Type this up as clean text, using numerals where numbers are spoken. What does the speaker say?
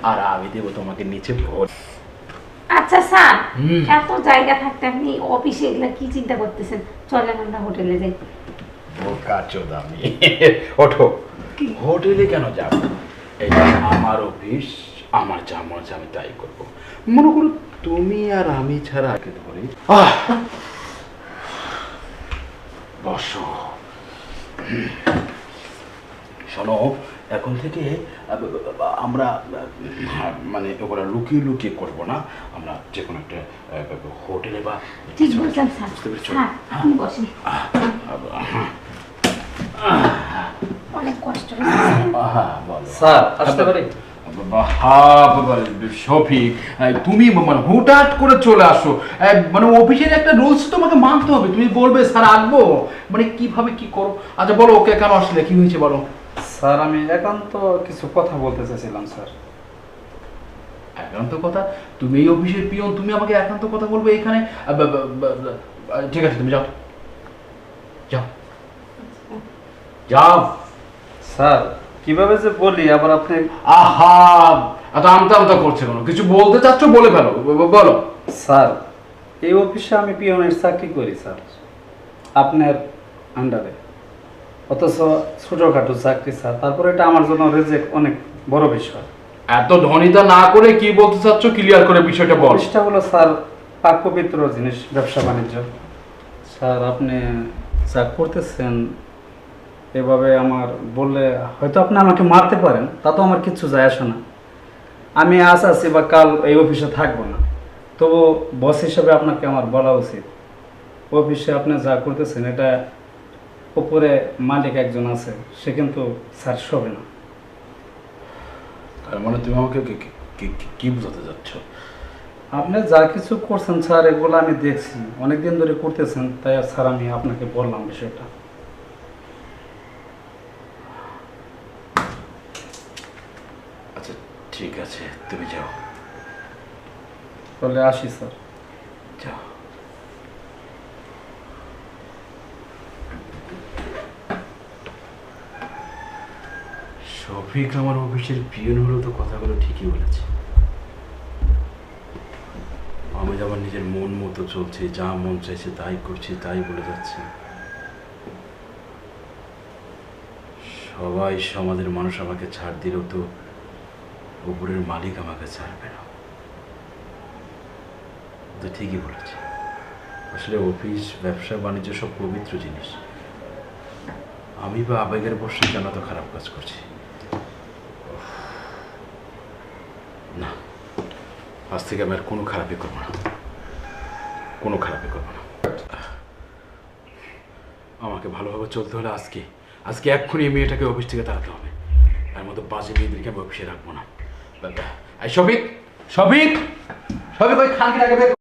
আর আমি দেবো তোমাকে নিচে ভোট। আচ্ছা স্যার, এত জায়গা থাকতে আপনি অফিসে এগুলা কি চিন্তা করতেছেন? চলেন আমরা হোটেলে যাই। বোকা চোদা আমি। ওঠো। হোটেলে কেন যাবো? এটা আমার অফিস, আমার যা মনে হচ্ছে আমি তাই করবো। মনে করো তুমি আর আমি ছাড়া আগে ধরে বসো। শোনো, এখন থেকে আমরা মানে ওরা লুকিয়ে লুকিয়ে করবো না, আমরা যে কোনো একটা হোটেলে বা ঠিক বলছেন স্যার। বুঝতে পেরেছো? হ্যাঁ, আপনি বসেন। অনেক কষ্ট হচ্ছে স্যার আসতে পারি? শফিক, তুমি মানে হুটহাট করে চলে আসো, মানে অফিসের একটা রুলস তোমাকে মানতে হবে। তুমি বলবে স্যার আসবো, মানে কিভাবে কি করো। আচ্ছা বলো, ওকে কেন আসলে, কি হয়েছে বলো। স্যার আমি একান্ত কিছু কথা বলতে চাইছিলাম স্যার। একান্ত কথা? তুমি এই অফিসের পিয়ন, তুমি আমাকে একান্ত কথা বলবে এখানে? ঠিক আছে, তুমি যাও যাও যাও। স্যার কিভাবে যে বলি আবার আপনি? আহা, এত আমতা আমতা করছে কেন? কিছু বলতে চাচ্ছ বলে ফেলো, বলো। স্যার এই অফিসে আমি পিয়নের চাকরি করি স্যার, আপনার আন্ডারে, অথচ ছোটোখাটো চাকরি স্যার। তারপরে এটা আমার জন্য রেজেক্ট অনেক বড় বিষয়। এত ধনিতা না করে কি বলতে চাচ্ছ ক্লিয়ার করে বিষয়টা বল। অফিসটা হলো স্যার পাক পবিত্র জিনিস, ব্যবসা বাণিজ্য। স্যার আপনি যা করতেছেন এভাবে আমার বললে হয়তো আপনি আমাকে মারতে পারেন, তা তো আমার কিচ্ছু যায় আসে না। আমি আজ আছি বা কাল এই অফিসে থাকবো না, তবু বস হিসেবে আপনাকে আমার বলা উচিত, অফিসে আপনি যা করতেছেন এটা উপরে মালিক একজন আছে, সে কিন্তু স্যার শোবে না। তার মানে তুমি আমাকে কি বোঝাতে যাচ্ছ? আপনি যা কিছু করছেন স্যার এগুলো আমি দেখছি, অনেকদিন ধরে করতেছেন, তাই স্যার আমি আপনাকে বললাম বিষয়টা। আচ্ছা ঠিক আছে, তুমি যাও। তাহলে আসি স্যার। যাও। শফিক আমার অফিসের পিয়ন হলো তো কথাগুলো ঠিকই বলেছে। আমি আমার নিজের মন মতো চলছে, যা মন চাইছে তাই করছি, তাই বলে যাচ্ছে। সবাই সমাজের মানুষ আমাকে ছাড় দিলেও তো উপরের মালিক আমাকে ছাড়বে না। তো ঠিকই বলেছে, আসলে অফিস, ব্যবসা বাণিজ্য সব পবিত্র জিনিস। আমি বা আবেগের বশে কেন তো খারাপ কাজ করছি? না, আজ থেকে আমি আর কোনো খারাপই করবো না, কোনো খারাপই করবো না। আমাকে ভালোভাবে চলতে হলে আজকে এক্ষুনি এই মেয়েটাকে অফিস থেকে তাড়াতে হবে। তার মতো বাজে মেয়েদেরকে আমি অফিসে রাখবো না। শফিক, শফিক, শফিক, ওই খানকিটাকে বের